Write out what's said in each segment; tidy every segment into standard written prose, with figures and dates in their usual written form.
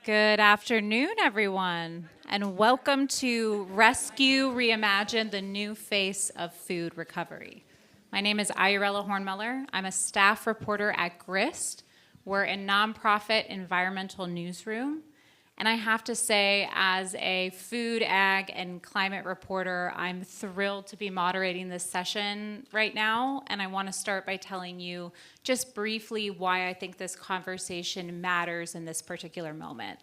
Good afternoon, everyone, and welcome to Rescue Reimagined, the new face of food recovery. My name is Ayurella Hornmuller. I'm a staff reporter at GRIST. We're a nonprofit environmental newsroom. And I have to say, as a food, ag, and climate reporter, I'm thrilled to be moderating this session right now. And I want to start by telling you just briefly why I think this conversation matters in this particular moment.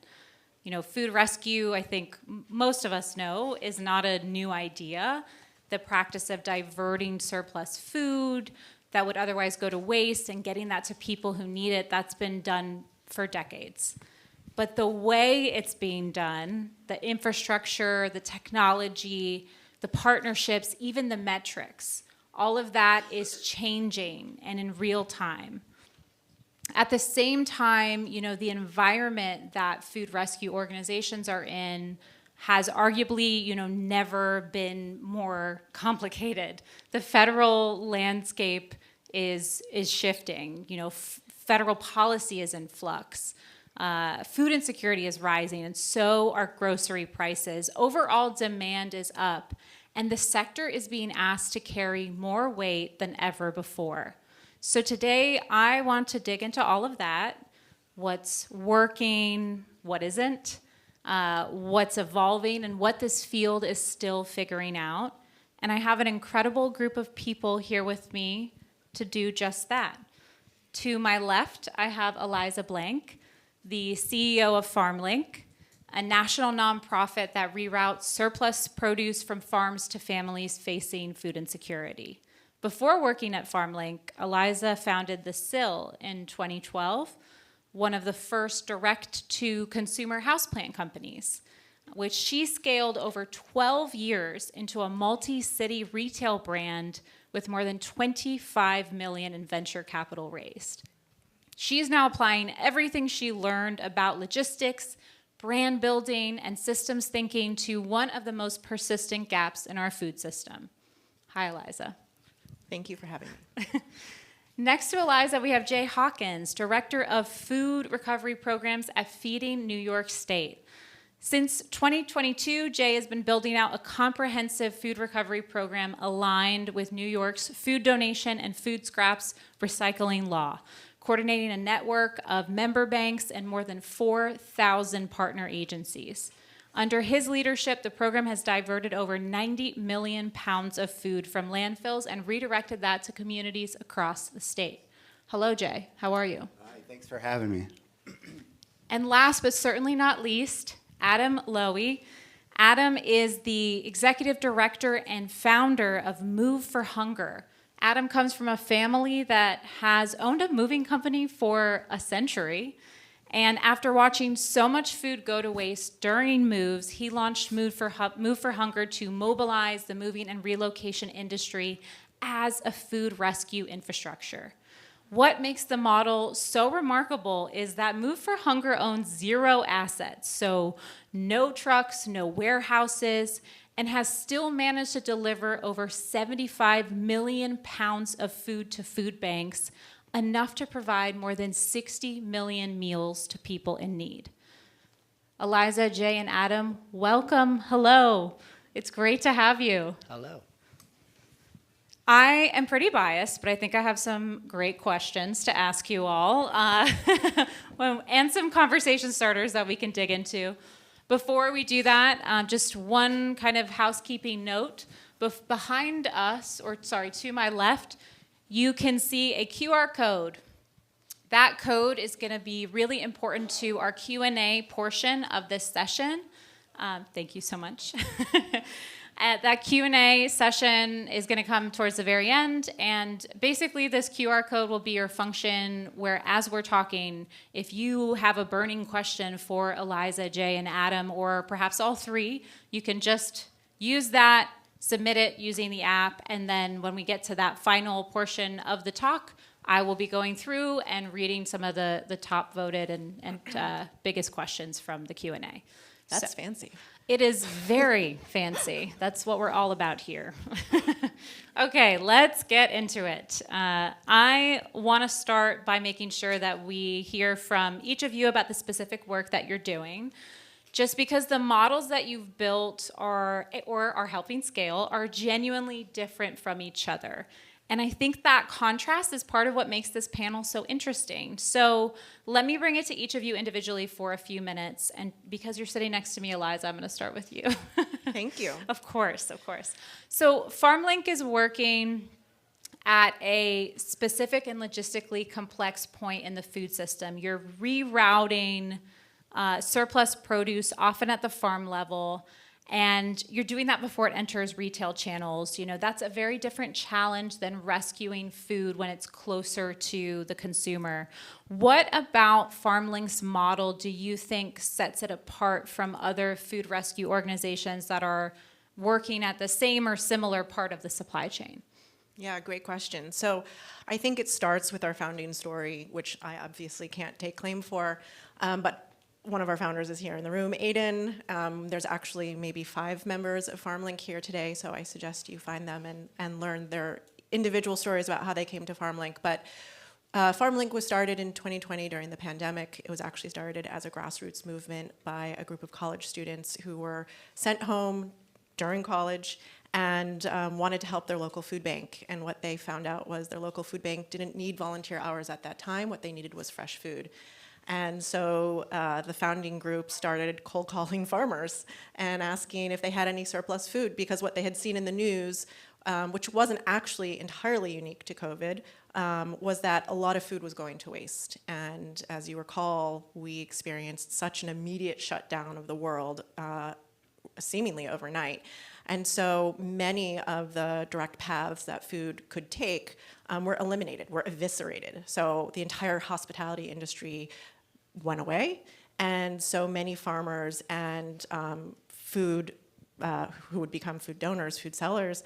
You know, food rescue, I think most of us know, is not a new idea. The practice of diverting surplus food that would otherwise go to waste and getting that to people who need it, that's been done for decades. But the way it's being done, the infrastructure, the technology, the partnerships, even the metrics, all of that is changing and in real time. At the same time, you know, the environment that food rescue organizations are in has arguably, you know, never been more complicated. The federal landscape is shifting. You know, federal policy is in flux. Food insecurity is rising, and so are grocery prices. Overall demand is up, and the sector is being asked to carry more weight than ever before. So today, I want to dig into all of that, what's working, what isn't, what's evolving, and what this field is still figuring out. And I have an incredible group of people here with me to do just that. To my left, I have Eliza Blank, the CEO of FarmLink, a national nonprofit that reroutes surplus produce from farms to families facing food insecurity. Before working at FarmLink, Eliza founded The Sill in 2012, one of the first direct-to-consumer houseplant companies, which she scaled over 12 years into a multi-city retail brand with more than $25 million in venture capital raised. She's now applying everything she learned about logistics, brand building, and systems thinking to one of the most persistent gaps in our food system. Hi, Eliza. Thank you for having me. Next to Eliza, we have Jay Hawkins, Director of Food Recovery Programs at Feeding New York State. Since 2022, Jay has been building out a comprehensive food recovery program aligned with New York's food donation and food scraps recycling law, coordinating a network of member banks and more than 4,000 partner agencies. Under his leadership, the program has diverted over 90 million pounds of food from landfills and redirected that to communities across the state. Hello, Jay. How are you? Hi, thanks for having me. And last but certainly not least, Adam Lowy. Adam is the executive director and founder of Move for Hunger. Adam comes from a family that has owned a moving company for a century. And after watching so much food go to waste during moves, he launched Move for Hunger to mobilize the moving and relocation industry as a food rescue infrastructure. What makes the model so remarkable is that Move for Hunger owns zero assets, so no trucks, no warehouses, and has still managed to deliver over 75 million pounds of food to food banks, enough to provide more than 60 million meals to people in need. Eliza, Jay, and Adam, welcome. Hello. It's great to have you. Hello. I am pretty biased, but I think I have some great questions to ask you all, and some conversation starters that we can dig into. Before we do that, just one kind of housekeeping note. Behind us, to my left, you can see a QR code. That code is going to be really important to our Q&A portion of this session. Thank you so much. That Q&A session is going to come towards the very end, and basically this QR code will be your function where, as we're talking, if you have a burning question for Eliza, Jay, and Adam, or perhaps all three, you can just use that, submit it using the app, and then when we get to that final portion of the talk, I will be going through and reading some of the top voted and biggest questions from the Q&A. That's fancy. It is very fancy. That's what we're all about here. Okay, let's get into it. I want to start by making sure that we hear from each of you about the specific work that you're doing. Just because the models that you've built or are helping scale are genuinely different from each other. And I think that contrast is part of what makes this panel so interesting. So let me bring it to each of you individually for a few minutes. And because you're sitting next to me, Eliza, I'm going to start with you. Thank you. Of course, of course. So FarmLink is working at a specific and logistically complex point in the food system. You're rerouting surplus produce, often at the farm level, and you're doing that before it enters retail channels. You know, that's a very different challenge than rescuing food when it's closer to the consumer. What about FarmLink's model do you think sets it apart from other food rescue organizations that are working at the same or similar part of the supply chain? Yeah, great question. So I think it starts with our founding story, which I obviously can't take claim for, but one of our founders is here in the room, Aiden. There's actually maybe 5 members of FarmLink here today, so I suggest you find them and learn their individual stories about how they came to FarmLink. But FarmLink was started in 2020 during the pandemic. It was actually started as a grassroots movement by a group of college students who were sent home during college and wanted to help their local food bank. And what they found out was their local food bank didn't need volunteer hours at that time. What they needed was fresh food. And so the founding group started cold calling farmers and asking if they had any surplus food, because what they had seen in the news, which wasn't actually entirely unique to COVID, was that a lot of food was going to waste. And as you recall, we experienced such an immediate shutdown of the world, seemingly overnight. And so many of the direct paths that food could take were eliminated, were eviscerated. So the entire hospitality industry went away, and so many farmers and food who would become food donors, food sellers,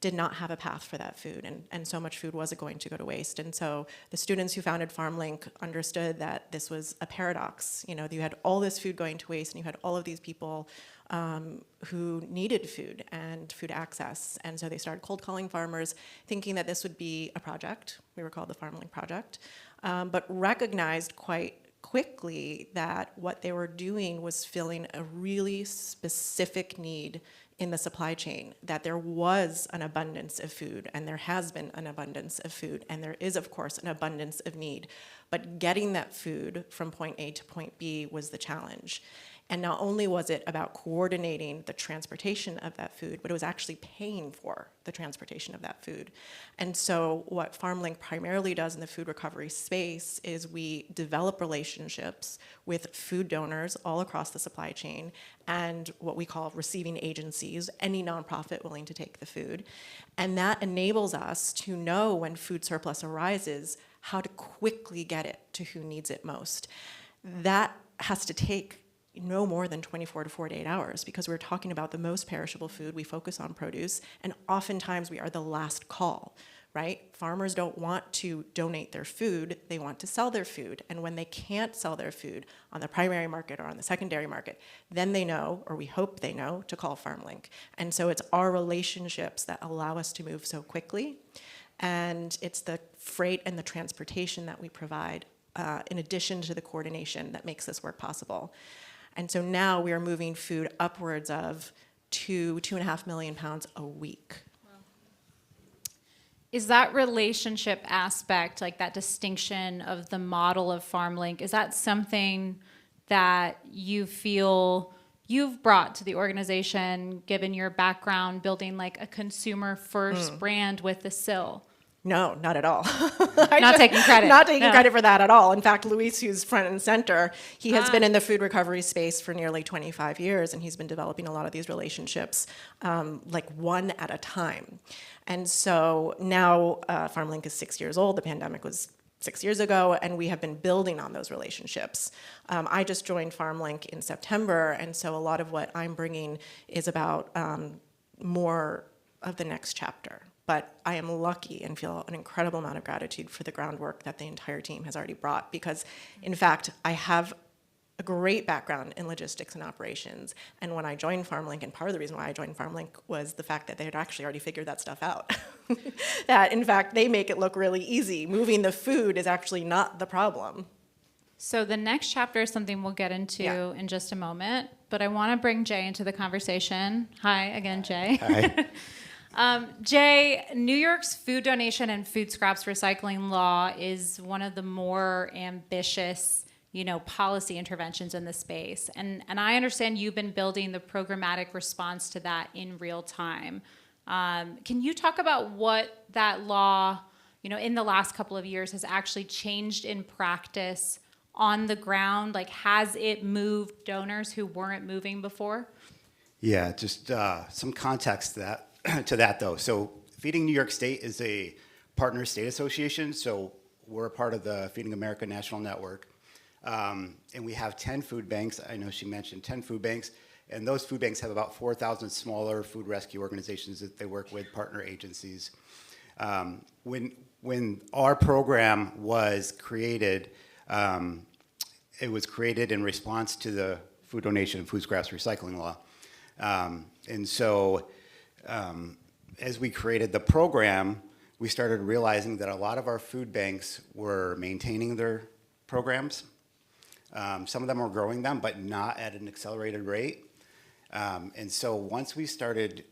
did not have a path for that food, and so much food wasn't going to go to waste. And so the students who founded FarmLink understood that this was a paradox. You know, you had all this food going to waste, and you had all of these people who needed food and food access. And so they started cold calling farmers, thinking that this would be a project. We were called the FarmLink Project, but recognized quite quickly that what they were doing was filling a really specific need in the supply chain, that there was an abundance of food, and there has been an abundance of food, and there is, of course, an abundance of need. But getting that food from point A to point B was the challenge. And not only was it about coordinating the transportation of that food, but it was actually paying for the transportation of that food. And so what FarmLink primarily does in the food recovery space is we develop relationships with food donors all across the supply chain and what we call receiving agencies, any nonprofit willing to take the food. And that enables us to know when food surplus arises, how to quickly get it to who needs it most. That has to take no more than 24 to 48 hours, because we're talking about the most perishable food. We focus on produce, and oftentimes we are the last call, right? Farmers don't want to donate their food, they want to sell their food. And when they can't sell their food on the primary market or on the secondary market, then they know, or we hope they know, to call FarmLink. And so it's our relationships that allow us to move so quickly. And it's the freight and the transportation that we provide, in addition to the coordination, that makes this work possible. And so now we are moving food upwards of 2.5 million pounds a week. Is that relationship aspect, like that distinction of the model of FarmLink, is that something that you feel you've brought to the organization, given your background building like a consumer-first brand with the SIL? No, not at all. Not taking credit. Not taking credit for that at all. In fact, Luis, who's front and center, he has been in the food recovery space for nearly 25 years, and he's been developing a lot of these relationships, like one at a time. And so now FarmLink is 6 years old. The pandemic was 6 years ago, and we have been building on those relationships. I just joined FarmLink in September, and so a lot of what I'm bringing is about more of the next chapter. But I am lucky and feel an incredible amount of gratitude for the groundwork that the entire team has already brought, because, in fact, I have a great background in logistics and operations. And when I joined FarmLink, and part of the reason why I joined FarmLink was the fact that they had actually already figured that stuff out. That, in fact, they make it look really easy. Moving the food is actually not the problem. So the next chapter is something we'll get into in just a moment, but I want to bring Jay into the conversation. Hi again, Jay. Hi. Jay, New York's food donation and food scraps recycling law is one of the more ambitious, policy interventions in the space. And I understand you've been building the programmatic response to that in real time. Can you talk about what that law, in the last couple of years has actually changed in practice on the ground? Like, has it moved donors who weren't moving before? Yeah, just some context to that though. So Feeding New York State is a partner state association. So we're a part of the Feeding America National Network. And we have 10 food banks. I know she mentioned 10 food banks. And those food banks have about 4,000 smaller food rescue organizations that they work with, partner agencies. When our program was created, it was created in response to the food donation and food scraps recycling law. And so as we created the program, we started realizing that a lot of our food banks were maintaining their programs. Some of them were growing them, but not at an accelerated rate. And so once we started,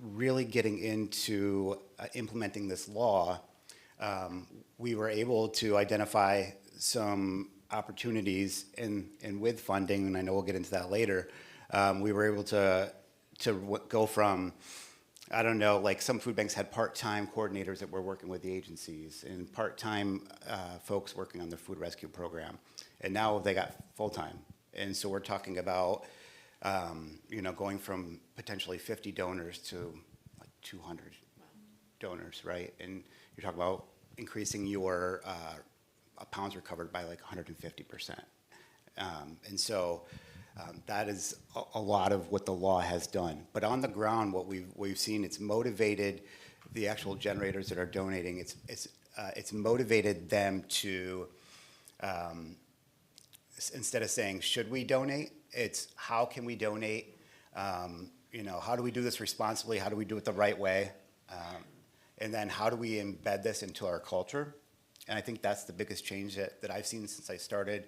really getting into implementing this law, we were able to identify some opportunities and with funding, and I know we'll get into that later, we were able to go from, I don't know, like some food banks had part-time coordinators that were working with the agencies and part-time folks working on their food rescue program. And now they got full-time. And so we're talking about, going from potentially 50 donors to like 200 donors, right? And you're talking about increasing your pounds recovered by like 150%. And so that is a lot of what the law has done. But on the ground, what we've seen, it's motivated the actual generators that are donating. It's motivated them to, instead of saying, should we donate? It's how can we donate? How do we do this responsibly? How do we do it the right way? And then how do we embed this into our culture? And I think that's the biggest change that I've seen since I started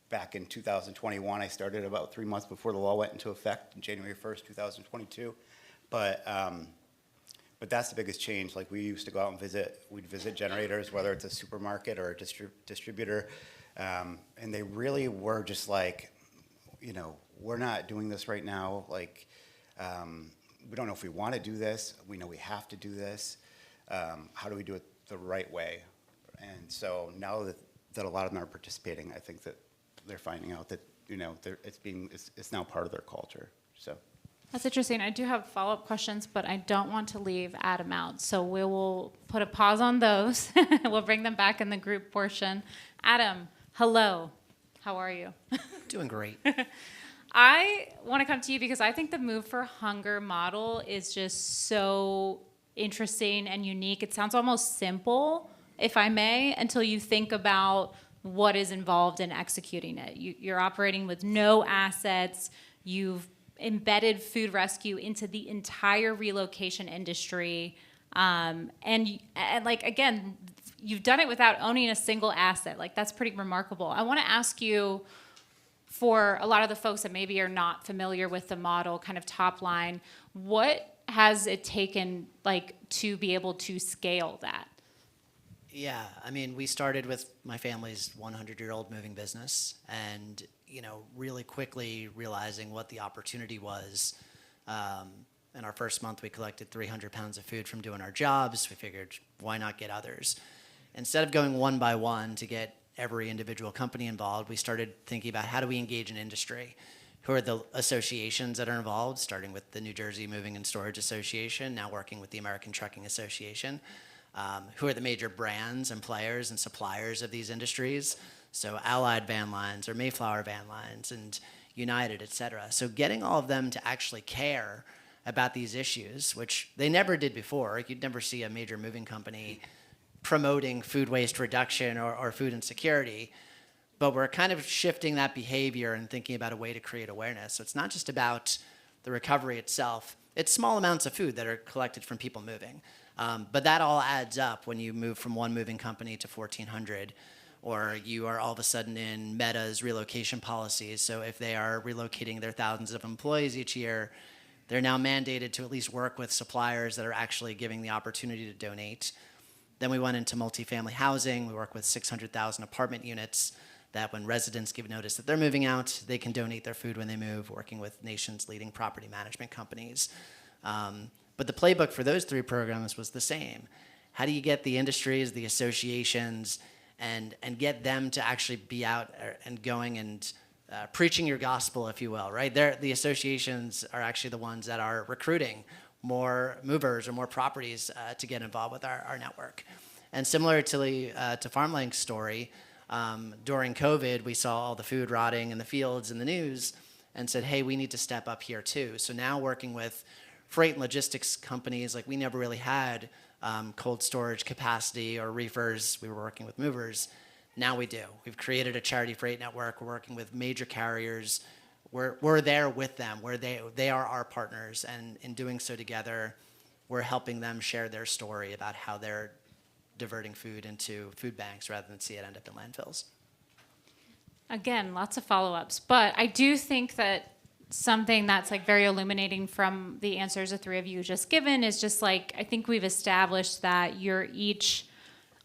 back in 2021. I started about 3 months before the law went into effect, January 1st, 2022. But that's the biggest change. Like we used to go out and we'd visit generators, whether it's a supermarket or a distributor, and they really were just like, we're not doing this right now. Like, we don't know if we want to do this. We know we have to do this. How do we do it the right way? And so now that a lot of them are participating, I think that they're finding out that it's now part of their culture. So That's interesting. I do have follow-up questions, but I don't want to leave Adam out. So we will put a pause on those. We'll bring them back in the group portion. Adam, hello. How are you? Doing great. I want to come to you because I think the Move for Hunger model is just so interesting and unique. It sounds almost simple, if I may, until you think about what is involved in executing it. You're operating with no assets. You've embedded food rescue into the entire relocation industry. And like, again, you've done it without owning a single asset. Like, that's pretty remarkable. I want to ask you, for a lot of the folks that maybe are not familiar with the model, kind of top line, what has it taken, like, to be able to scale that? Yeah, I mean, we started with my family's 100-year-old moving business and, really quickly realizing what the opportunity was. In our first month, we collected 300 pounds of food from doing our jobs. We figured, why not get others? Instead of going one by one to get every individual company involved, we started thinking about how do we engage an industry? Who are the associations that are involved, starting with the New Jersey Moving and Storage Association, now working with the American Trucking Association. Who are the major brands and players and suppliers of these industries? So Allied Van Lines or Mayflower Van Lines and United, et cetera. So getting all of them to actually care about these issues, which they never did before. You'd never see a major moving company promoting food waste reduction or food insecurity. but we're kind of shifting that behavior and thinking about a way to create awareness. So it's not just about the recovery itself. It's small amounts of food that are collected from people moving. But that all adds up when you move from one moving company to 1,400, or you are all of a sudden in Meta's relocation policies. So if they are relocating their thousands of employees each year, they're now mandated to at least work with suppliers that are actually giving the opportunity to donate. Then we went into multifamily housing. We work with 600,000 apartment units that when residents give notice that they're moving out, they can donate their food when they move, working with nation's leading property management companies. But the playbook for those 3 programs was the same. How do you get the industries, the associations, and get them to actually be out and going and preaching your gospel, if you will, right? The associations are actually the ones that are recruiting more movers or more properties to get involved with our network. And similar to FarmLink's story, during COVID, we saw all the food rotting in the fields in the news and said, hey, we need to step up here too. So now working with freight and logistics companies, like we never really had cold storage capacity or reefers. We were working with movers. Now we do. We've created a charity freight network. We're working with major carriers. We're there with them, where they are our partners, and in doing so together, we're helping them share their story about how they're diverting food into food banks rather than see it end up in landfills. Again, lots of follow-ups, but I do think that something that's like very illuminating from the answers the 3 of you just given is just like, I think we've established that you're each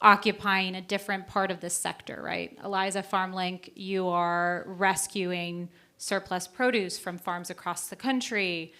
occupying a different part of this sector, right? Eliza, FarmLink, you are rescuing surplus produce from farms across the country,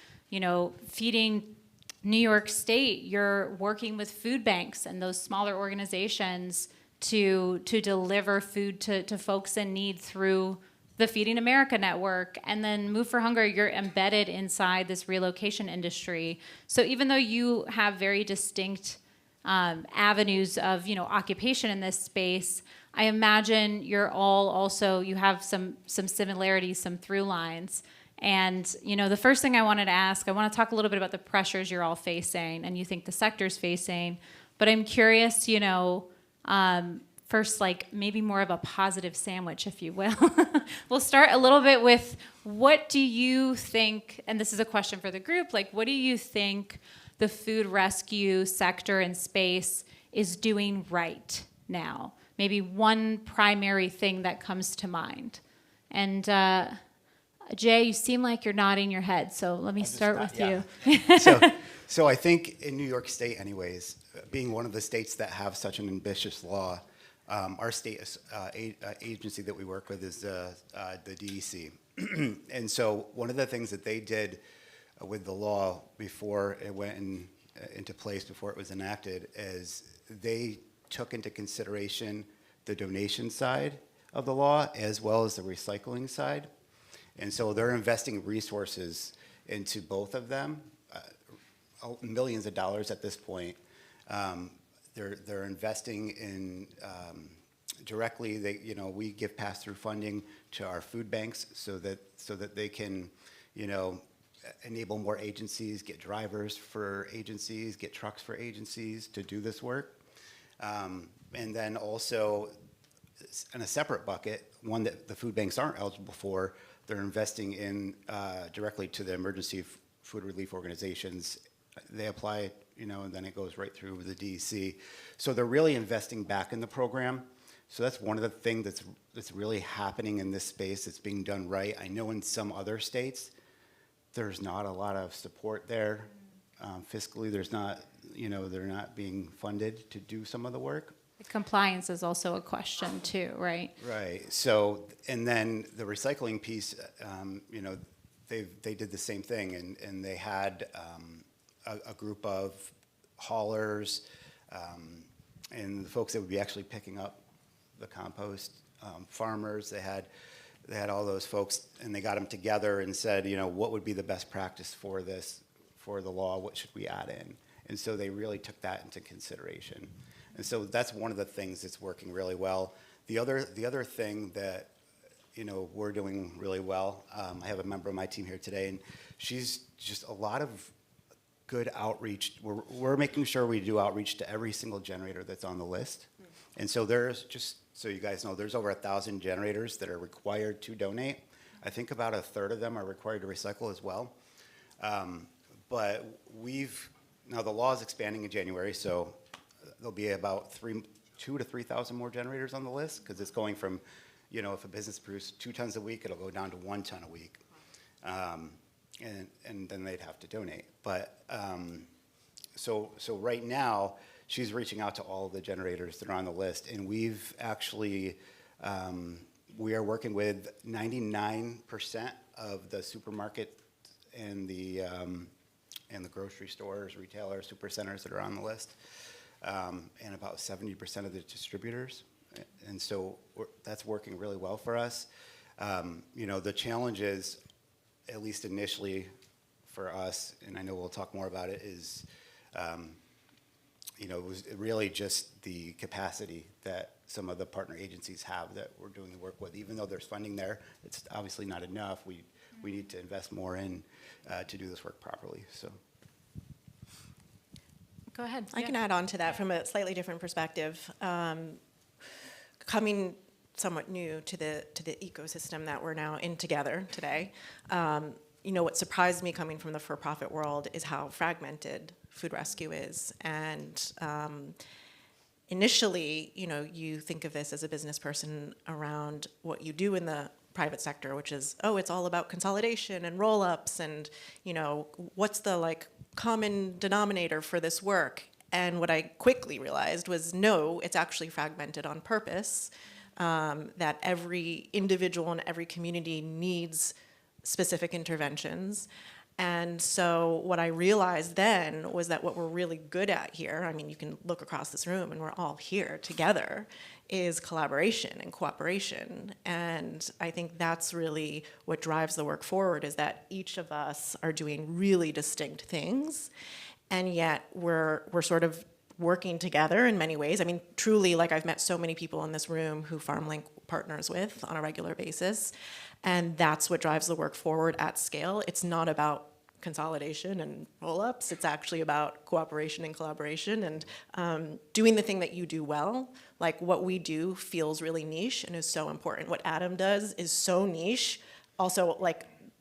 feeding New York State, you're working with food banks and those smaller organizations to deliver food to folks in need through the Feeding America network. And then Move for Hunger, you're embedded inside this relocation industry. So even though you have very distinct avenues of occupation in this space, I imagine you're all also, you have some similarities, some through lines. And, the first thing I wanted to ask, I want to talk a little bit about the pressures you're all facing and you think the sector's facing. But I'm curious, first, like maybe more of a positive sandwich, if you will. We'll start a little bit with what do you think, and this is a question for the group, like what do you think the food rescue sector and space is doing right now? Maybe one primary thing that comes to mind. And Jay, you seem like you're nodding your head, so let me start with you. So I think in New York State anyways, being one of the states that have such an ambitious law, our state agency that we work with is the DEC. And so one of the things that they did with the law before it went into place, before it was enacted, is they took into consideration the donation side of the law as well as the recycling side. And so they're investing resources into both of them, millions of dollars at this point. They're investing in directly. We give pass-through funding to our food banks so that they can, enable more agencies, get drivers for agencies, get trucks for agencies to do this work. And then also, in a separate bucket, one that the food banks aren't eligible for, they're investing in directly to the emergency food relief organizations. They apply, and then it goes right through the DEC. So they're really investing back in the program. So that's one of the things that's really happening in this space that's being done right. I know in some other states, there's not a lot of support there. Fiscally, there's not, they're not being funded to do some of the work. Compliance is also a question too, right? Right. So, and then the recycling piece, they did the same thing, and they had a group of haulers and the folks that would be actually picking up the compost, farmers. They had all those folks, and they got them together and said, what would be the best practice for this, for the law? What should we add in? And so they really took that into consideration. And so that's one of the things that's working really well. The other thing that we're doing really well, I have a member of my team here today, and she's just a lot of good outreach. We're making sure we do outreach to every single generator that's on the list. And so there's just so you guys know, there's over 1,000 generators that are required to donate. I think about a third of them are required to recycle as well. But now the law is expanding in January, so there'll be about 2,000 to 3,000 more generators on the list, because it's going from, if a business produces 2 tons a week, it'll go down to 1 ton a week. And then they'd have to donate. But so right now, she's reaching out to all of the generators that are on the list, and we've actually, we are working with 99% of the supermarket and the grocery stores, retailers, super centers that are on the list, and about 70% of the distributors. And so that's working really well for us. The challenge is, at least initially for us, and I know we'll talk more about it, is it was really just the capacity that some of the partner agencies have that we're doing the work with. Even though there's funding there, it's obviously not enough. We need to invest more in to do this work properly. So, Go ahead. I can add on to that from a slightly different perspective. Coming somewhat new to the ecosystem that we're now in together today, what surprised me coming from the for-profit world is how fragmented food rescue is. And initially, you think of this as a business person around what you do in the private sector, which is, it's all about consolidation and roll-ups and, what's the common denominator for this work? And what I quickly realized was, no, it's actually fragmented on purpose, that every individual and every community needs specific interventions. And so what I realized then was that what we're really good at here, I mean, you can look across this room and we're all here together, is collaboration and cooperation. And I think that's really what drives the work forward, is that each of us are doing really distinct things, and yet we're sort of working together in many ways. I mean, truly, I've met so many people in this room who FarmLink partners with on a regular basis, and that's what drives the work forward at scale. It's not about consolidation and roll-ups. It's actually about cooperation and collaboration and doing the thing that you do well. What we do feels really niche and is so important. What Adam does is so niche, also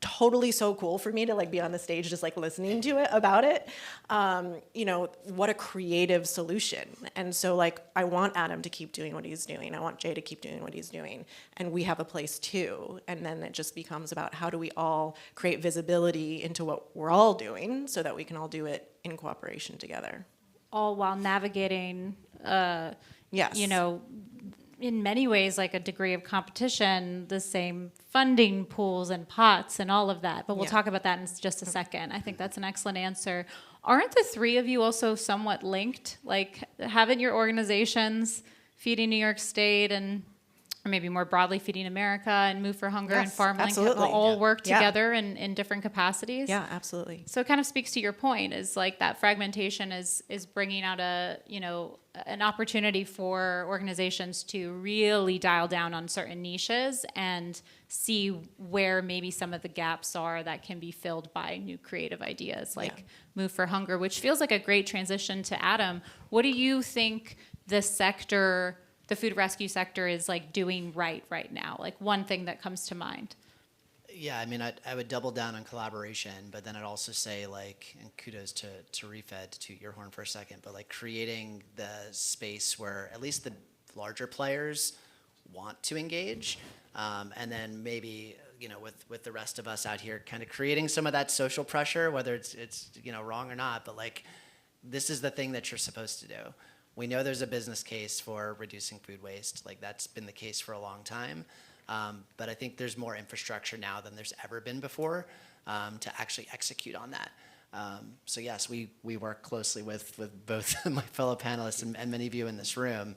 totally so cool for me to be on the stage just listening to it about it. What a creative solution. And so I want Adam to keep doing what he's doing. I want Jay to keep doing what he's doing. And we have a place too. And then it just becomes about how do we all create visibility into what we're all doing so that we can all do it in cooperation together. All while navigating, Yes. in many ways, a degree of competition, the same funding pools and pots and all of that. But we'll talk about that in just a second. I think that's an excellent answer. Aren't the three of you also somewhat linked? Haven't your organizations, Feeding New York State and, or maybe more broadly, Feeding America and Move for Hunger and FarmLink, all work together in different capacities? Yeah, absolutely. So it kind of speaks to your point, is that fragmentation is bringing out an opportunity for organizations to really dial down on certain niches and see where maybe some of the gaps are that can be filled by new creative ideas Move for Hunger, which feels like a great transition to Adam. What do you think the food rescue sector is doing right now? One thing that comes to mind. Yeah, I mean, I would double down on collaboration, but then I'd also say, and kudos to Refed, to toot your horn for a second, but creating the space where at least the larger players want to engage, and then maybe, with the rest of us out here, kind of creating some of that social pressure, whether it's wrong or not, but this is the thing that you're supposed to do. We know there's a business case for reducing food waste. That's been the case for a long time. But I think there's more infrastructure now than there's ever been before to actually execute on that. So yes, we work closely with both my fellow panelists and many of you in this room.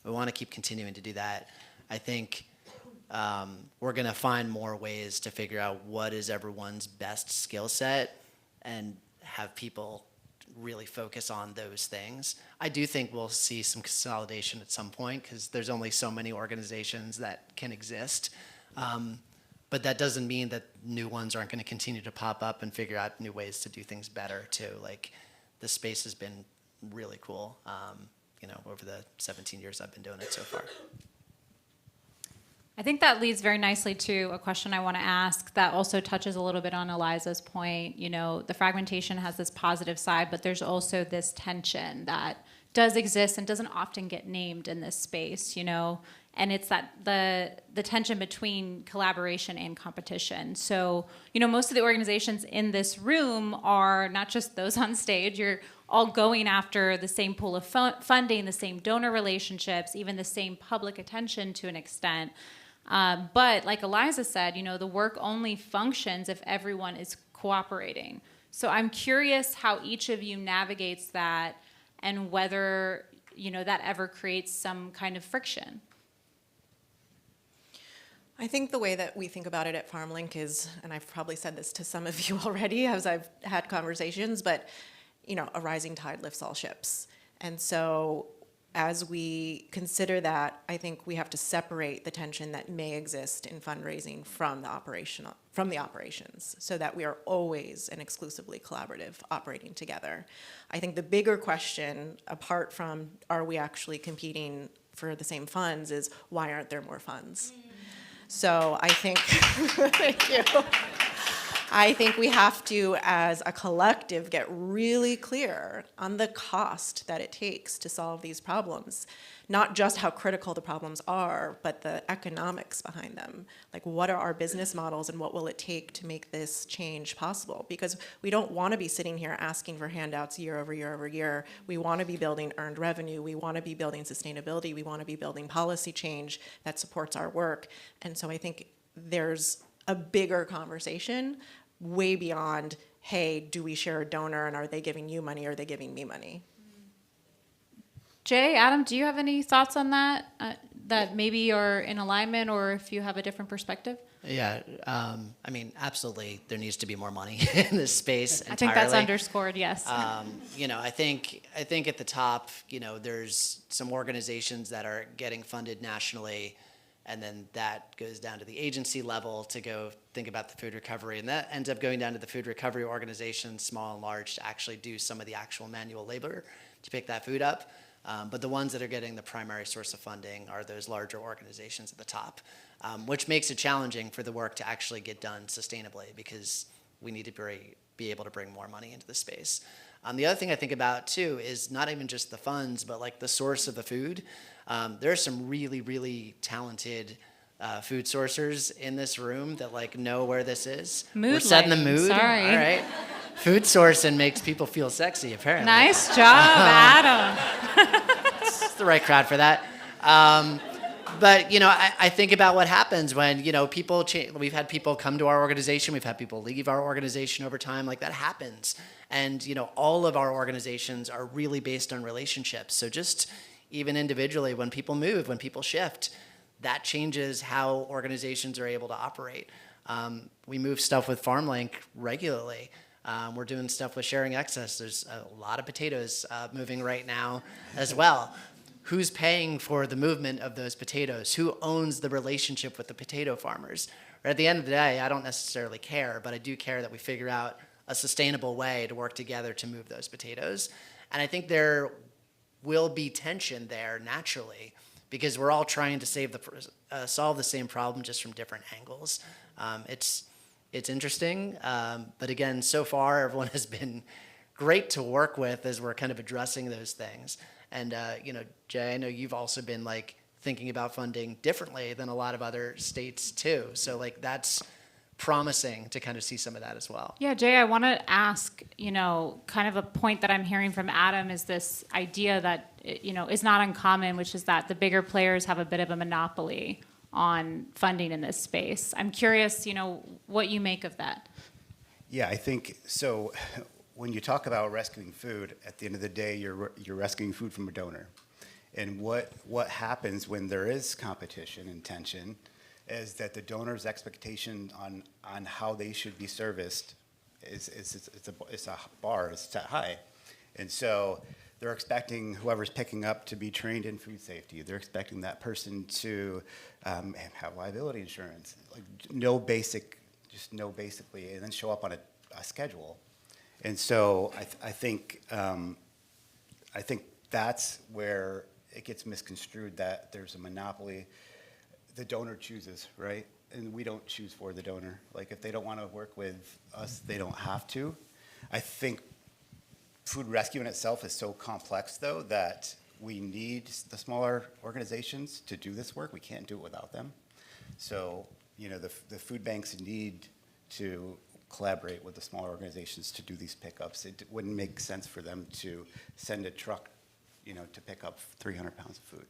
We want to keep continuing to do that. I think we're going to find more ways to figure out what is everyone's best skill set and have people really focus on those things. I do think we'll see some consolidation at some point because there's only so many organizations that can exist. But that doesn't mean that new ones aren't going to continue to pop up and figure out new ways to do things better too. The space has been really cool, over the 17 years I've been doing it so far. I think that leads very nicely to a question I want to ask that also touches a little bit on Eliza's point. You know, the fragmentation has this positive side, but there's also this tension that does exist and doesn't often get named in this space, you know, and it's that the tension between collaboration and competition. So, you know, most of the organizations in this room are not just those on stage. You're all going after the same pool of funding, the same donor relationships, even the same public attention to an extent. But like Eliza said, you know, the work only functions if everyone is cooperating. So I'm curious how each of you navigates that and whether, you know, that ever creates some kind of friction. I think the way that we think about it at FarmLink is, and I've probably said this to some of you already as I've had conversations, but, you know, a rising tide lifts all ships. And so as we consider that, I think we have to separate the tension that may exist in fundraising from the operations, so that we are always and exclusively collaborative, operating together. I think the bigger question, apart from are we actually competing for the same funds, is why aren't there more funds? So I think, thank you. I think we have to, as a collective, get really clear on the cost that it takes to solve these problems. Not just how critical the problems are, but the economics behind them. Like, what are our business models and what will it take to make this change possible? Because we don't want to be sitting here asking for handouts year over year over year. We want to be building earned revenue. We want to be building sustainability. We want to be building policy change that supports our work. And so I think there's a bigger conversation way beyond, hey, do we share a donor and are they giving you money or are they giving me money? Jay, Adam, do you have any thoughts on that, that maybe are in alignment, or if you have a different perspective? Yeah, I mean, absolutely, there needs to be more money in this space entirely. I think that's underscored, yes. You know, I think at the top, you know, there's some organizations that are getting funded nationally, and then that goes down to the agency level to go think about the food recovery, and that ends up going down to the food recovery organizations, small and large, to actually do some of the actual manual labor to pick that food up. But the ones that are getting the primary source of funding are those larger organizations at the top, which makes it challenging for the work to actually get done sustainably, because we need to be able to bring more money into the space. The other thing I think about too is not even just the funds, but like the source of the food. There are some really, really talented food sourcers in this room that like know where this is. We're setting the mood. Sorry. All right. Food sourcing makes people feel sexy, apparently. Nice job, Adam. It's the right crowd for that. But, you know, I think about what happens when, you know, people change. We've had people come to our organization. We've had people leave our organization over time. Like, that happens. And, you know, all of our organizations are really based on relationships. So just even individually, when people move, when people shift, that changes how organizations are able to operate. We move stuff with FarmLink regularly. We're doing stuff with Sharing Excess. There's a lot of potatoes moving right now as well. Who's paying for the movement of those potatoes? Who owns the relationship with the potato farmers? Or at the end of the day, I don't necessarily care, but I do care that we figure out a sustainable way to work together to move those potatoes. And I think there will be tension there naturally, because we're all trying to solve the same problem, just from different angles. It's interesting, but again, so far everyone has been great to work with as we're kind of addressing those things. And you know, Jay, I know you've also been like thinking about funding differently than a lot of other states too. So like that's promising to kind of see some of that as well. Yeah, Jay, I want to ask, you know, kind of a point that I'm hearing from Adam is this idea that, you know, is not uncommon, which is that the bigger players have a bit of a monopoly on funding in this space. I'm curious, you know, what you make of that. Yeah, I think so. When you talk about rescuing food, at the end of the day, you're rescuing food from a donor. And what happens when there is competition and tension is that the donor's expectation on how they should be serviced is a bar, it's set high. And so they're expecting whoever's picking up to be trained in food safety. They're expecting that person to have liability insurance, like know basically, and then show up on a schedule. And so I think that's where it gets misconstrued, that there's a monopoly. the donor chooses, right? And we don't choose for the donor. Like, if they don't want to work with us, they don't have to. I think food rescue in itself is so complex, though, that we need the smaller organizations to do this work. We can't do it without them. So, the food banks need to collaborate with the smaller organizations to do these pickups. It wouldn't make sense for them to send a truck, to pick up 300 pounds of food.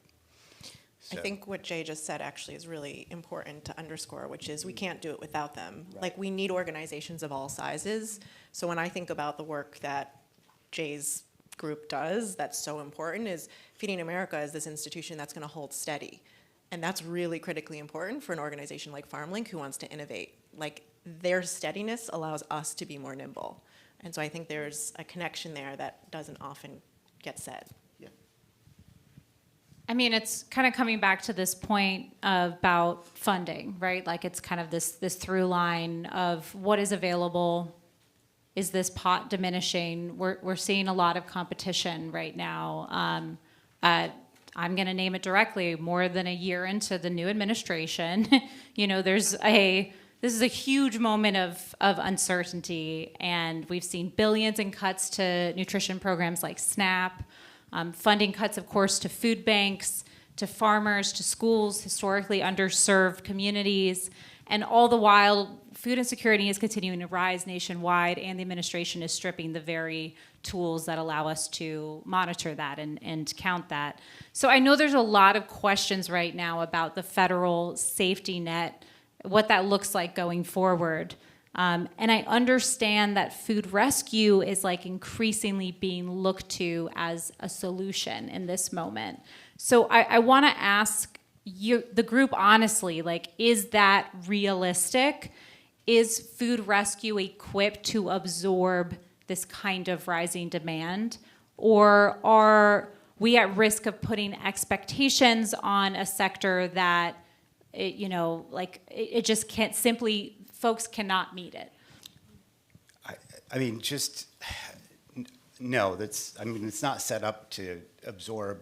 I So- think what Jay just said actually is really important to underscore, which is we can't do it without them. Right. Like, we need organizations of all sizes. So when I think about the work that Jay's group does, that's so important, is Feeding America is this institution that's going to hold steady. And that's really critically important for an organization like FarmLink who wants to innovate. Like, their steadiness allows us to be more nimble. And so I think there's a connection there that doesn't often get said. Yeah. I mean, it's kind of coming back to this point about funding, right? Like, it's kind of this through line of what is available. Is this pot diminishing? We're seeing a lot of competition right now. I'm going to name it directly. More than a year into the new administration, this is a huge moment of uncertainty, and we've seen billions in cuts to nutrition programs like SNAP. Funding cuts, of course, to food banks, to farmers, to schools, historically underserved communities. And all the while, food insecurity is continuing to rise nationwide, and the administration is stripping the very tools that allow us to monitor that and count that. So I know there's a lot of questions right now about the federal safety net, what that looks like going forward. And I understand that food rescue is like increasingly being looked to as a solution in this moment. So I want to ask the group honestly, like, is that realistic? Is food rescue equipped to absorb this kind of rising demand? Or are we at risk of putting expectations on a sector that, it just can't simply, folks cannot meet it? I mean, no, it's not set up to absorb,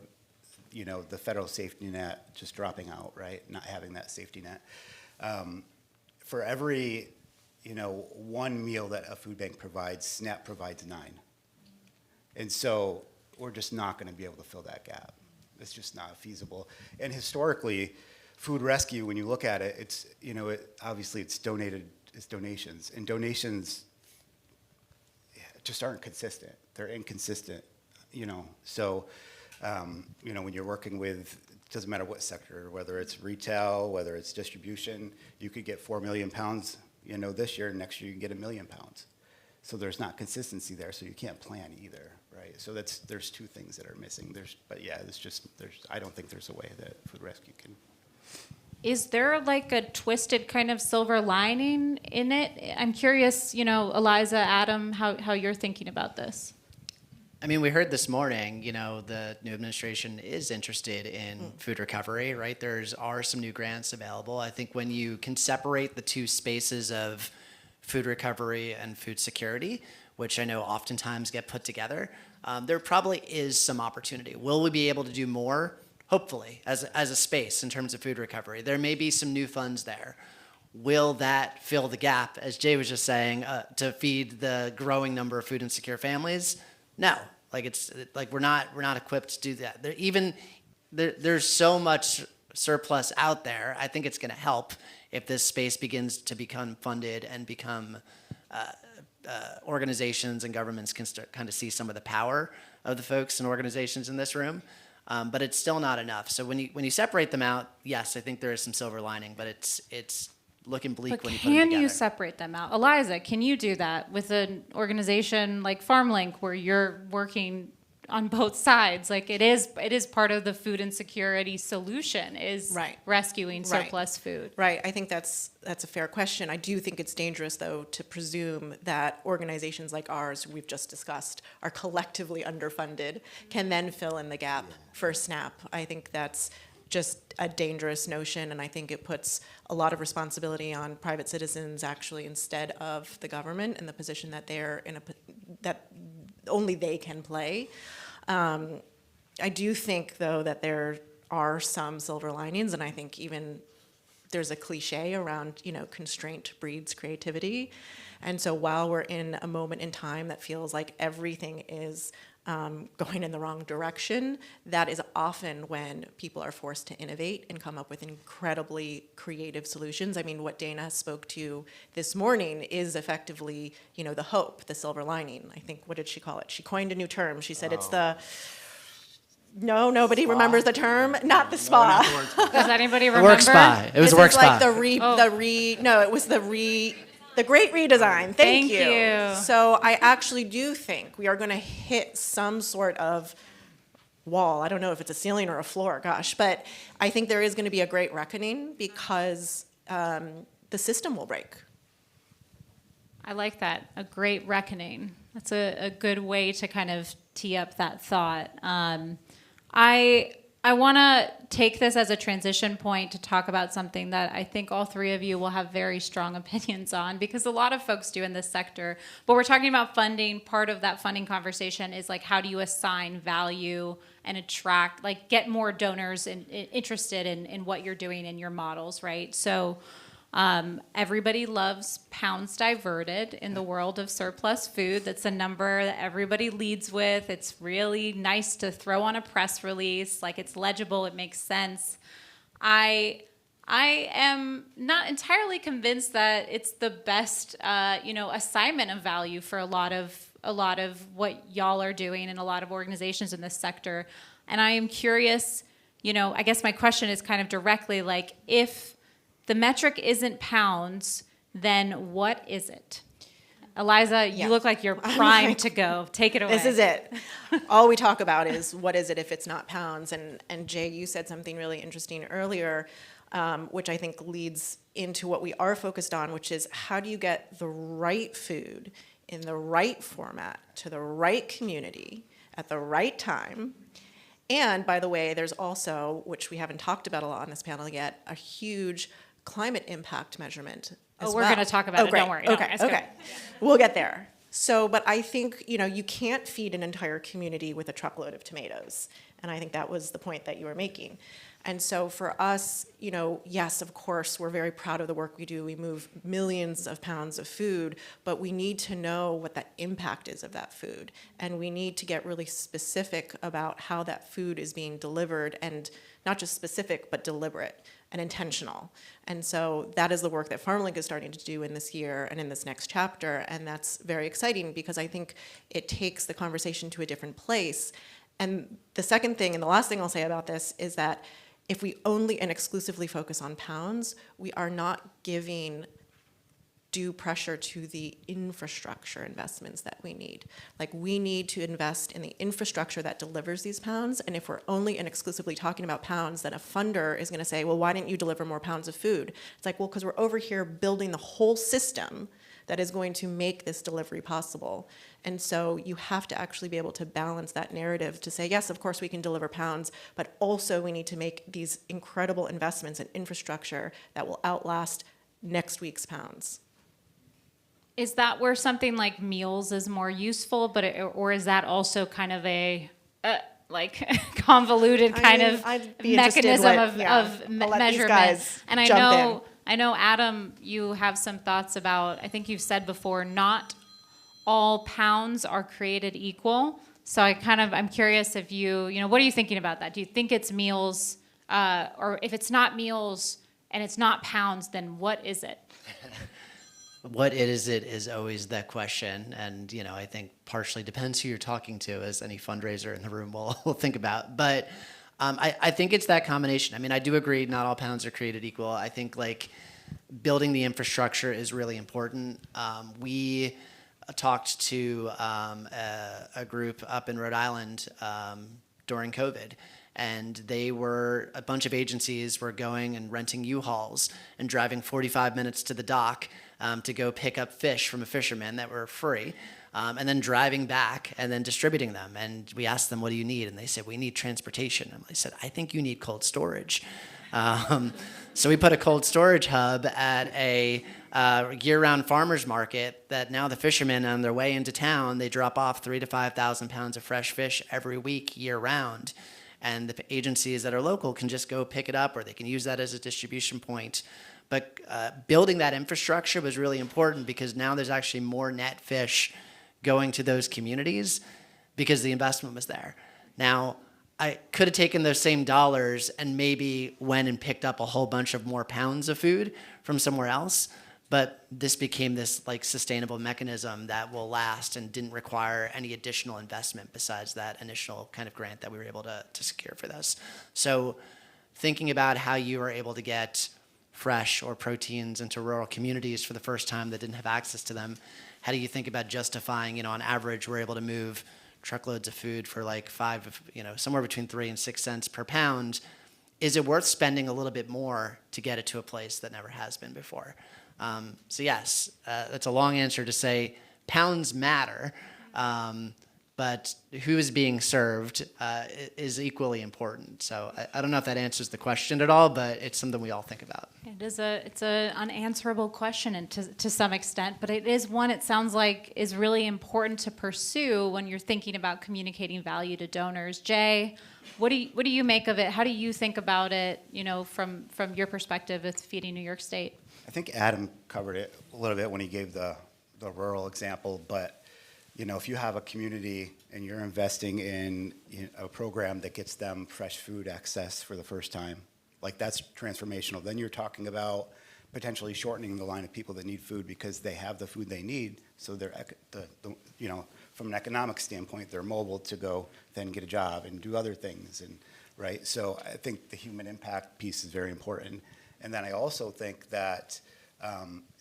the federal safety net just dropping out, right? Not having that safety net. For every, one meal that a food bank provides, SNAP provides 9. And so we're just not going to be able to fill that gap. It's just not feasible. And historically, food rescue, when you look at it, it's, obviously it's donations. And donations just aren't consistent. They're inconsistent, So, when you're working with, it doesn't matter what sector, whether it's retail, whether it's distribution, you could get 4 million pounds, this year, and next year you can get 1 million pounds. So there's not consistency there, so you can't plan either, right? So there's two things that are missing. I don't think there's a way that food rescue can. Is there like a twisted kind of silver lining in it? I'm curious, Eliza, Adam, how you're thinking about this. I mean, we heard this morning, the new administration is interested in food recovery, right? Are some new grants available. I think when you can separate the two spaces of food recovery and food security, which I know oftentimes get put together, there probably is some opportunity. Will we be able to do more? Hopefully, as a space in terms of food recovery. There may be some new funds there. Will that fill the gap, as Jay was just saying, to feed the growing number of food insecure families? No, we're not equipped to do that. There's so much surplus out there. I think it's going to help if this space begins to become funded and become organizations and governments can start kind of see some of the power of the folks and organizations in this room. But it's still not enough. So when you separate them out, yes, I think there is some silver lining, but it's looking bleak But when you put them together. can you separate them out? Eliza, can you do that with an organization like FarmLink where you're working on both sides? Like, it is part of the food insecurity solution is Right. rescuing Right. surplus food. Right. I think that's a fair question. I do think it's dangerous, though, to presume that organizations like ours, we've just discussed, are collectively underfunded, can then fill in the gap for SNAP. I think that's just a dangerous notion, and I think it puts a lot of responsibility on private citizens, actually, instead of the government and the position that they're in that only they can play. I do think, though, that there are some silver linings, and I think even there's a cliche around, constraint breeds creativity. And so while we're in a moment in time that feels like everything is going in the wrong direction, that is often when people are forced to innovate and come up with incredibly creative solutions. I mean, what Dana spoke to this morning is effectively, the hope, the silver lining. I think, what did she call it? She coined a new term. She said it's the... No, nobody remembers the term. Not the spa. Does anybody The remember? work spy. It was This a work is like spy. it was the great redesign. Thank you. you. So I actually do think we are going to hit some sort of wall. I don't know if it's a ceiling or a floor, gosh, but I think there is going to be a great reckoning because the system will break. I like that. A great reckoning. That's a good way to kind of tee up that thought. I want to take this as a transition point to talk about something that I think all three of you will have very strong opinions on, because a lot of folks do in this sector. But we're talking about funding. Part of that funding conversation is like, how do you assign value and attract, like get more donors interested in what you're doing in your models, right? So everybody loves pounds diverted in the world of surplus food. That's a number that everybody leads with. It's really nice to throw on a press release. Like, it's legible, it makes sense. I am not entirely convinced that it's the best, assignment of value for a lot of what y'all are doing and a lot of organizations in this sector. And I am curious, I guess my question is kind of directly like, if the metric isn't pounds, then what is it? Eliza, you look like you're primed to go. Take it away. This is it. All we talk about is what is it if it's not pounds? And Jay, you said something really interesting earlier, which I think leads into what we are focused on, which is how do you get the right food in the right format to the right community at the right time? And by the way, there's also, which we haven't talked about a lot on this panel yet, a huge climate impact measurement as we're well. going to talk about it. Great. Don't worry. Okay. We'll get there. So, but I think, you can't feed an entire community with a truckload of tomatoes. And I think that was the point that you were making. And so for us, yes, of course, we're very proud of the work we do. We move millions of pounds of food, but we need to know what the impact is of that food. And we need to get really specific about how that food is being delivered, and not just specific, but deliberate and intentional. And so that is the work that FarmLink is starting to do in this year and in this next chapter. And that's very exciting because I think it takes the conversation to a different place. And the second thing, and the last thing I'll say about this, is that if we only and exclusively focus on pounds, we are not giving due pressure to the infrastructure investments that we need. Like, we need to invest in the infrastructure that delivers these pounds. And if we're only and exclusively talking about pounds, then a funder is going to say, well, why didn't you deliver more pounds of food? It's like, well, because we're over here building the whole system that is going to make this delivery possible. And so you have to actually be able to balance that narrative to say, yes, of course we can deliver pounds, but also we need to make these incredible investments in infrastructure that will outlast next week's pounds. Is that where something like meals is more useful, or is that also kind of a convoluted kind of mechanism of measurement? And I know, Adam, you have some thoughts about, I think you've said before, not all pounds are created equal. So I'm curious if what are you thinking about that? Do you think it's meals, or if it's not meals and it's not pounds, then what is it? What is it is always that question, and I think partially depends who you're talking to, as any fundraiser in the room will think about. But I think it's that combination. I mean, I do agree not all pounds are created equal. I think building the infrastructure is really important. We talked to a group up in Rhode Island during COVID. And a bunch of agencies were going and renting U-Hauls and driving 45 minutes to the dock to go pick up fish from a fisherman that were free, and then driving back and then distributing them. And we asked them, what do you need? And they said, we need transportation. And I said, I think you need cold storage. So we put a cold storage hub at a year-round farmers market that now the fishermen on their way into town, they drop off 3,000 to 5,000 pounds of fresh fish every week year-round. and the agencies that are local can just go pick it up, or they can use that as a distribution point. But building that infrastructure was really important, because now there's actually more net fish going to those communities because the investment was there. Now, I could have taken those same dollars and maybe went and picked up a whole bunch of more pounds of food from somewhere else, but this became this like sustainable mechanism that will last and didn't require any additional investment besides that initial kind of grant that we were able to secure for this. So thinking about how you were able to get fresh or proteins into rural communities for the first time that didn't have access to them, how do you think about justifying, on average, we're able to move truckloads of food for like somewhere between 3 and 6 cents per pound. Is it worth spending a little bit more to get it to a place that never has been before? So yes, that's a long answer to say pounds matter, but who is being served is equally important. So I don't know if that answers the question at all, but it's something we all think about. It's an unanswerable question, and to some extent, but it is one, it sounds like, is really important to pursue when you're thinking about communicating value to donors. Jay, what do you make of it? How do you think about it, from your perspective with Feeding New York State? I think Adam covered it a little bit when he gave the rural example, but if you have a community and you're investing in a program that gets them fresh food access for the first time, like that's transformational. Then you're talking about potentially shortening the line of people that need food because they have the food they need. So they're, from an economic standpoint, they're mobile to go then get a job and do other things, and right. So I think the human impact piece is very important. And then I also think that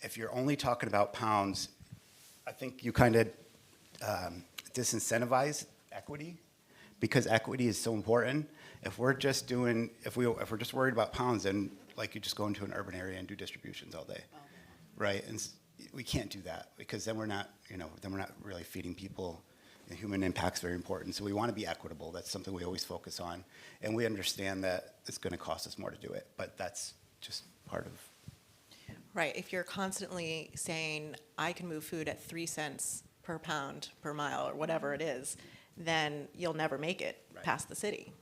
if you're only talking about pounds, I think you kind of disincentivize equity, because equity is so important. If we're just worried about pounds, then like you just go into an urban area and do distributions all day, right? And we can't do that, because then we're not really feeding people. And human impact's very important. So we want to be equitable. That's something we always focus on, and we understand that it's going to cost us more to do it, but that's just part of. Right. If you're constantly saying, I can move food at 3 cents per pound per mile or whatever it is, then you'll never make it past the city.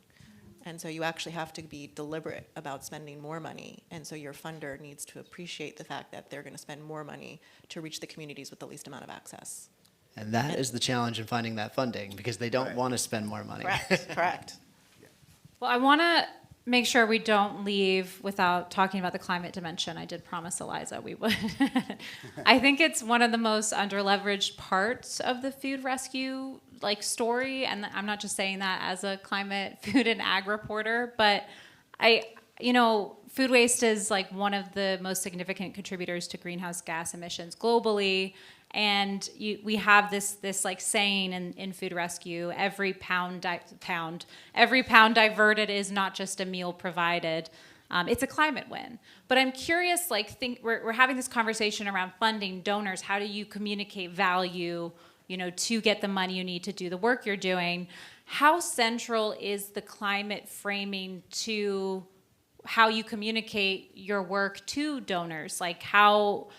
And so you actually have to be deliberate about spending more money. And so your funder needs to appreciate the fact that they're going to spend more money to reach the communities with the least amount of access. And that is the challenge in finding that funding, because they don't want to spend more money. Correct. Well, I want to make sure we don't leave without talking about the climate dimension. I did promise Eliza we would. I think it's one of the most underleveraged parts of the food rescue story, and I'm not just saying that as a climate, food, and ag reporter, but food waste is one of the most significant contributors to greenhouse gas emissions globally. And we have this saying in food rescue: every pound diverted is not just a meal provided. It's a climate win. But I'm curious, we're having this conversation around funding donors. How do you communicate value, to get the money you need to do the work you're doing? How central is the climate framing to how you communicate your work to donors? How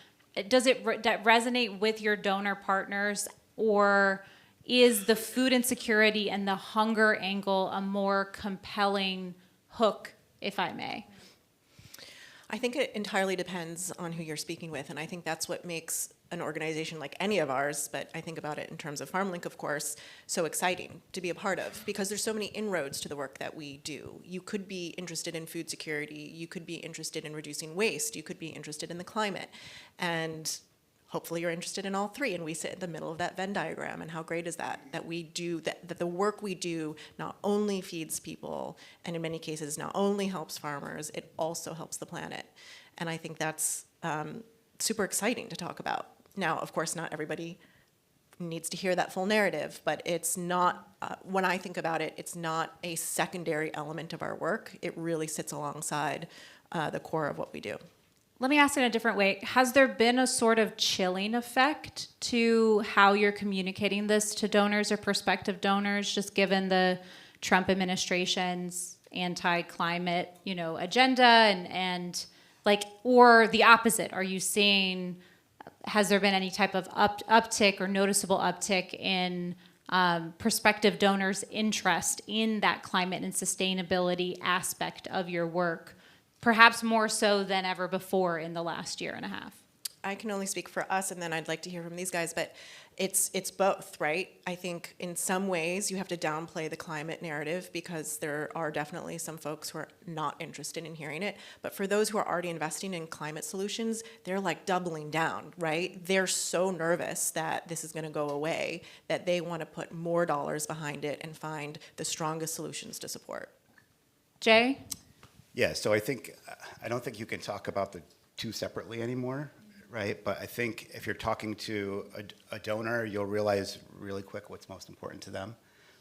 does it resonate with your donor partners, or is the food insecurity and the hunger angle a more compelling hook, if I may? I think it entirely depends on who you're speaking with, and I think that's what makes an organization like any of ours, but I think about it in terms of FarmLink, of course, so exciting to be a part of, because there's so many inroads to the work that we do. You could be interested in food security, you could be interested in reducing waste, you could be interested in the climate, and hopefully you're interested in all three, and we sit in the middle of that Venn diagram. And how great is that we do that the work we do not only feeds people, and in many cases not only helps farmers, it also helps the planet. And I think that's super exciting to talk about. Now, of course, not everybody needs to hear that full narrative, but it's not, when I think about it, it's not a secondary element of our work. It really sits alongside the core of what we do. Let me ask it in a different way. Has there been a sort of chilling effect to how you're communicating this to donors or prospective donors, just given the Trump administration's anti-climate, agenda, and or the opposite? Are you seeing, has there been any type of uptick or noticeable uptick in prospective donors' interest in that climate and sustainability aspect of your work, perhaps more so than ever before in the last year and a half? I can only speak for us, and then I'd like to hear from these guys, but it's both, right? I think in some ways you have to downplay the climate narrative because there are definitely some folks who are not interested in hearing it. But for those who are already investing in climate solutions, they're like doubling down, right? They're so nervous that this is going to go away that they want to put more dollars behind it and find the strongest solutions to support. Jay? Yeah, so I don't think you can talk about the two separately anymore, right? But I think if you're talking to a donor, you'll realize really quick what's most important to them,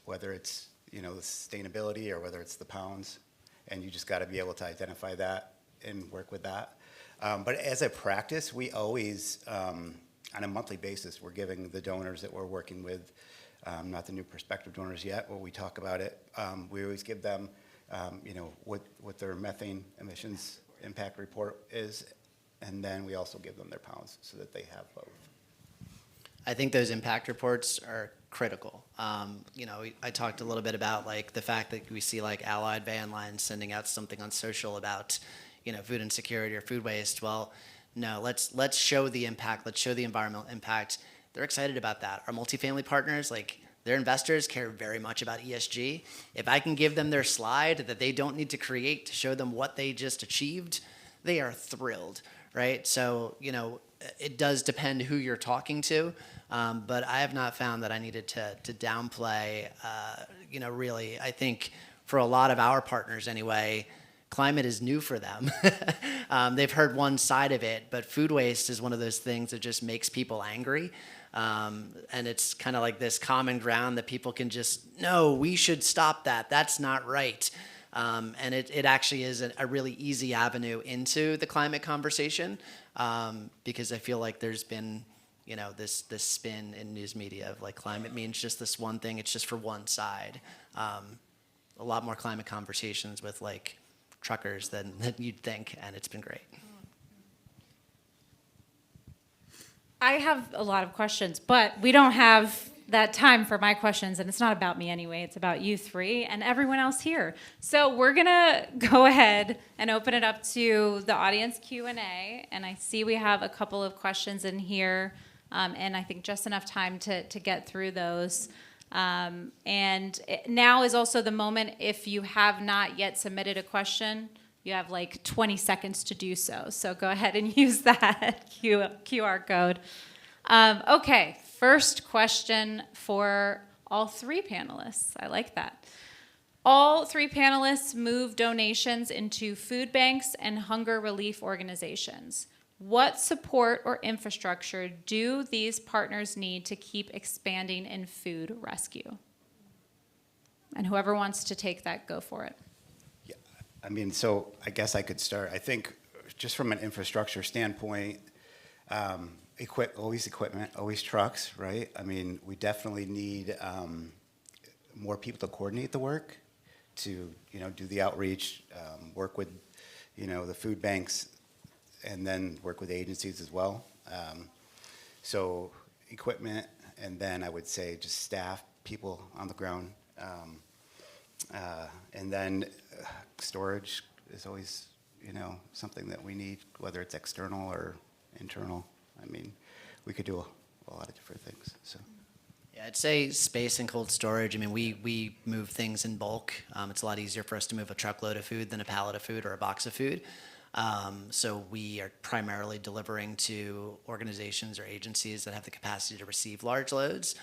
whether it's, the sustainability or whether it's the pounds, and you just got to be able to identify that and work with that. But as a practice, we always, on a monthly basis, we're giving the donors that we're working with, not the new prospective donors yet, but we talk about it. We always give them, what their methane emissions impact report is, and then we also give them their pounds so that they have both. I think those impact reports are critical. I talked a little bit about like the fact that we see like Allied Van Lines sending out something on social about, food insecurity or food waste. Well, no, let's show the impact. Let's show the environmental impact. They're excited about that. Our multifamily partners, like their investors care very much about ESG. If I can give them their slide that they don't need to create to show them what they just achieved, they are thrilled. Right? So, it does depend who you're talking to, but I have not found that I needed to downplay, really. I think for a lot of our partners anyway, climate is new for them. They've heard one side of it, but food waste is one of those things that just makes people angry. And it's kind of like this common ground that people can just, no, we should stop that. That's not right. And it actually is a really easy avenue into the climate conversation, because I feel like there's been, this spin in news media of like climate means just this one thing. It's just for one side. A lot more climate conversations with like truckers than you'd think, and it's been great. I have a lot of questions, but we don't have that time for my questions, and it's not about me anyway. It's about you three and everyone else here. So we're gonna go ahead and open it up to the audience Q&A, and I see we have a couple of questions in here, and I think just enough time to get through those. Now is also the moment, if you have not yet submitted a question, you have like 20 seconds to do so. So go ahead and use that QR code. Okay, first question for all three panelists. I like that. All three panelists move donations into food banks and hunger relief organizations. What support or infrastructure do these partners need to keep expanding in food rescue? And whoever wants to take that, go for it. Yeah, so I guess I could start. I think just from an infrastructure standpoint, always equipment, always trucks, right? We definitely need more people to coordinate the work, to do the outreach, work with the food banks, and then work with agencies as well. So equipment, and then I would say just staff, people on the ground, and then storage is always something that we need, whether it's external or internal. We could do a lot of different things. So, yeah, I'd say space and cold storage. We move things in bulk. It's a lot easier for us to move a truckload of food than a pallet of food or a box of food. So we are primarily delivering to organizations or agencies that have the capacity to receive large loads.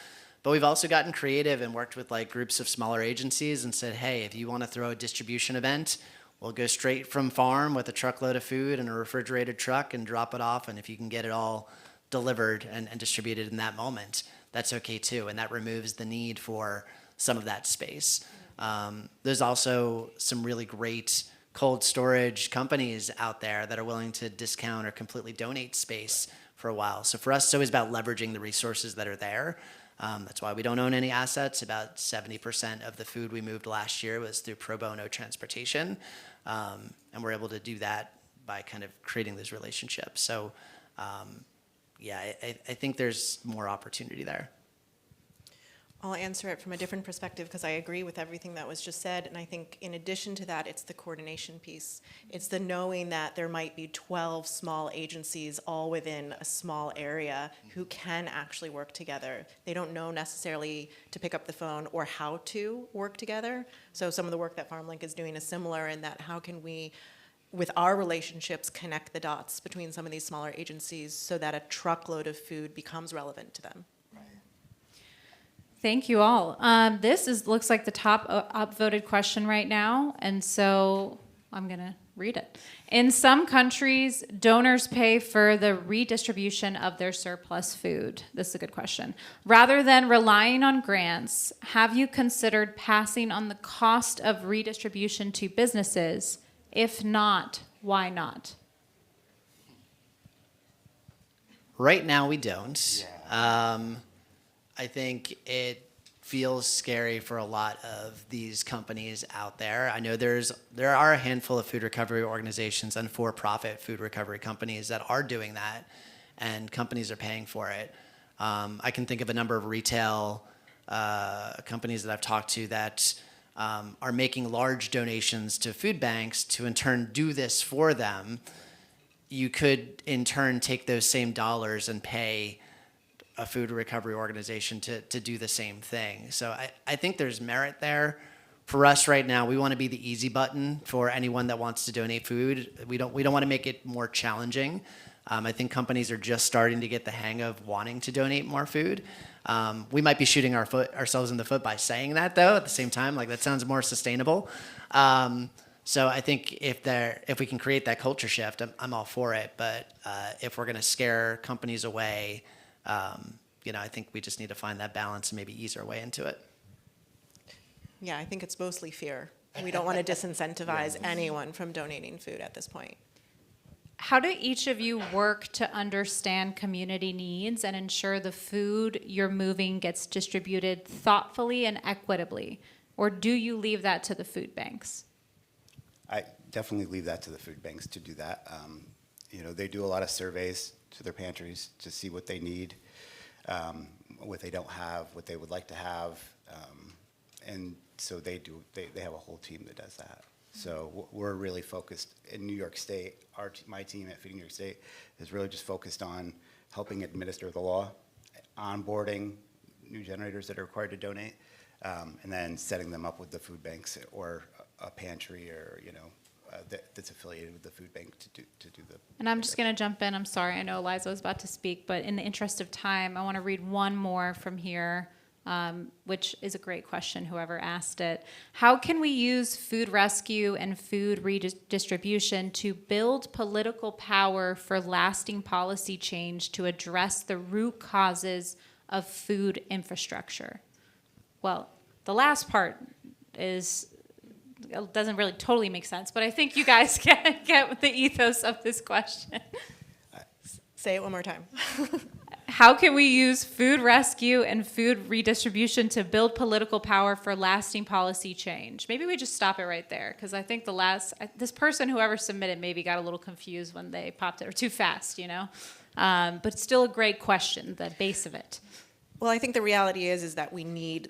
But we've also gotten creative and worked with like groups of smaller agencies and said, hey, if you want to throw a distribution event, we'll go straight from farm with a truckload of food in a refrigerated truck and drop it off. And if you can get it all delivered and distributed in that moment, that's okay too. And that removes the need for some of that space. There's also some really great cold storage companies out there that are willing to discount or completely donate space for a while. So for us, it's always about leveraging the resources that are there. That's why we don't own any assets. About 70% of the food we moved last year was through pro bono transportation. And we're able to do that by kind of creating those relationships. So I think there's more opportunity there. I'll answer it from a different perspective because I agree with everything that was just said. And I think in addition to that, it's the coordination piece. It's the knowing that there might be 12 small agencies all within a small area who can actually work together. They don't know necessarily to pick up the phone or how to work together. So some of the work that FarmLink is doing is similar in that how can we, with our relationships, connect the dots between some of these smaller agencies so that a truckload of food becomes relevant to them. Thank you all. Looks like the top upvoted question right now, and so I'm going to read it. In some countries, donors pay for the redistribution of their surplus food. This is a good question. Rather than relying on grants, have you considered passing on the cost of redistribution to businesses? If not, why not? Right now, we don't. I think it feels scary for a lot of these companies out there. I know there are a handful of food recovery organizations and for-profit food recovery companies that are doing that, and companies are paying for it. I can think of a number of retail companies that I've talked to that are making large donations to food banks to in turn do this for them. You could in turn take those same dollars and pay a food recovery organization to do the same thing. So I think there's merit there. For us right now, we want to be the easy button for anyone that wants to donate food. We don't want to make it more challenging. I think companies are just starting to get the hang of wanting to donate more food. We might be shooting ourselves in the foot by saying that, though. At the same time, like that sounds more sustainable. So I think if we can create that culture shift, I'm all for it. But if we're going to scare companies away, I think we just need to find that balance and maybe ease our way into it. Yeah, I think it's mostly fear. We don't want to disincentivize anyone from donating food at this point. How do each of you work to understand community needs and ensure the food you're moving gets distributed thoughtfully and equitably? Or do you leave that to the food banks? I definitely leave that to the food banks to do that. They do a lot of surveys to their pantries to see what they need, what they don't have, what they would like to have, and so they have a whole team that does that. So we're really focused in New York State. My team at Feeding New York State is really just focused on helping administer the law, onboarding new generators that are required to donate, and then setting them up with the food banks or a pantry or that's affiliated with the food bank to do the. And I'm just going to jump in. I'm sorry. I know Eliza was about to speak, but in the interest of time, I want to read one more from here, which is a great question, whoever asked it. How can we use food rescue and food redistribution to build political power for lasting policy change to address the root causes of food infrastructure? Well, the last part doesn't really totally make sense, but I think you guys get the ethos of this question. Say it one more time. How can we use food rescue and food redistribution to build political power for lasting policy change? Maybe we just stop it right there, because I think this person, whoever submitted, maybe got a little confused when they popped it, or too fast, But it's still a great question, the base of it. Well, I think the reality is that we need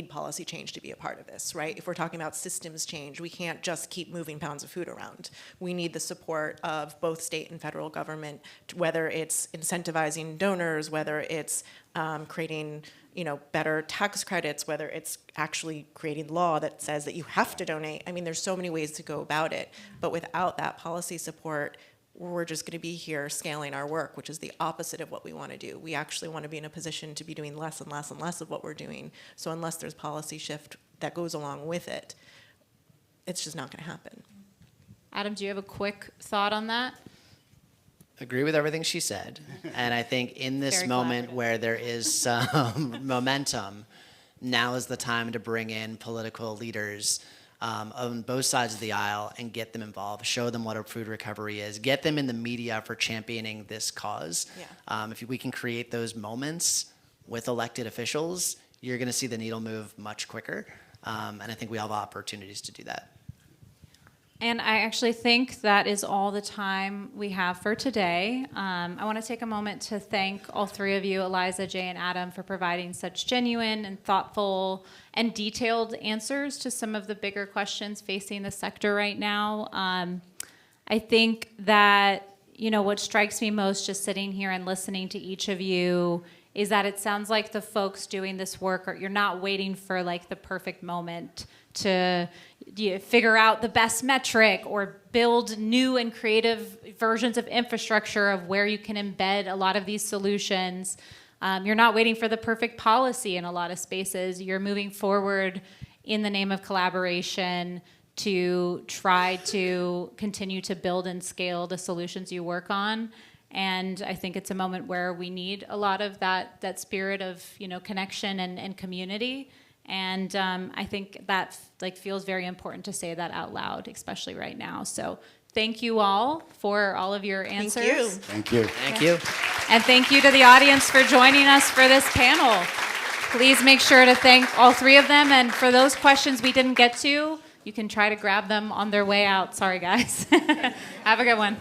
policy change to be a part of this, right? If we're talking about systems change, we can't just keep moving pounds of food around. We need the support of both state and federal government, whether it's incentivizing donors, whether it's creating better tax credits, whether it's actually creating law that says that you have to donate. I mean, there's so many ways to go about it. But without that policy support, we're just going to be here scaling our work, which is the opposite of what we want to do. We actually want to be in a position to be doing less and less and less of what we're doing. So unless there's policy shift that goes along with it, it's just not going to happen. Adam, do you have a quick thought on that? Agree with everything she said. And I think in this moment where there is some momentum, now is the time to bring in political leaders on both sides of the aisle and get them involved, show them what a food recovery is, get them in the media for championing this cause. Yeah. If we can create those moments with elected officials, you're going to see the needle move much quicker. And I think we have opportunities to do that. And I actually think that is all the time we have for today. I want to take a moment to thank all three of you, Eliza, Jay, and Adam, for providing such genuine and thoughtful and detailed answers to some of the bigger questions facing the sector right now. I think that, what strikes me most just sitting here and listening to each of you is that it sounds like the folks doing this work, you're not waiting for like the perfect moment to figure out the best metric or build new and creative versions of infrastructure of where you can embed a lot of these solutions. You're not waiting for the perfect policy in a lot of spaces. You're moving forward in the name of collaboration to try to continue to build and scale the solutions you work on. And I think it's a moment where we need a lot of that spirit of connection and community. And I think that feels very important to say that out loud, especially right now. So thank you all for all of your answers. Thank you. Thank you. Thank you. And thank you to the audience for joining us for this panel. Please make sure to thank all three of them. And for those questions we didn't get to, you can try to grab them on their way out. Sorry, guys. Have a good one.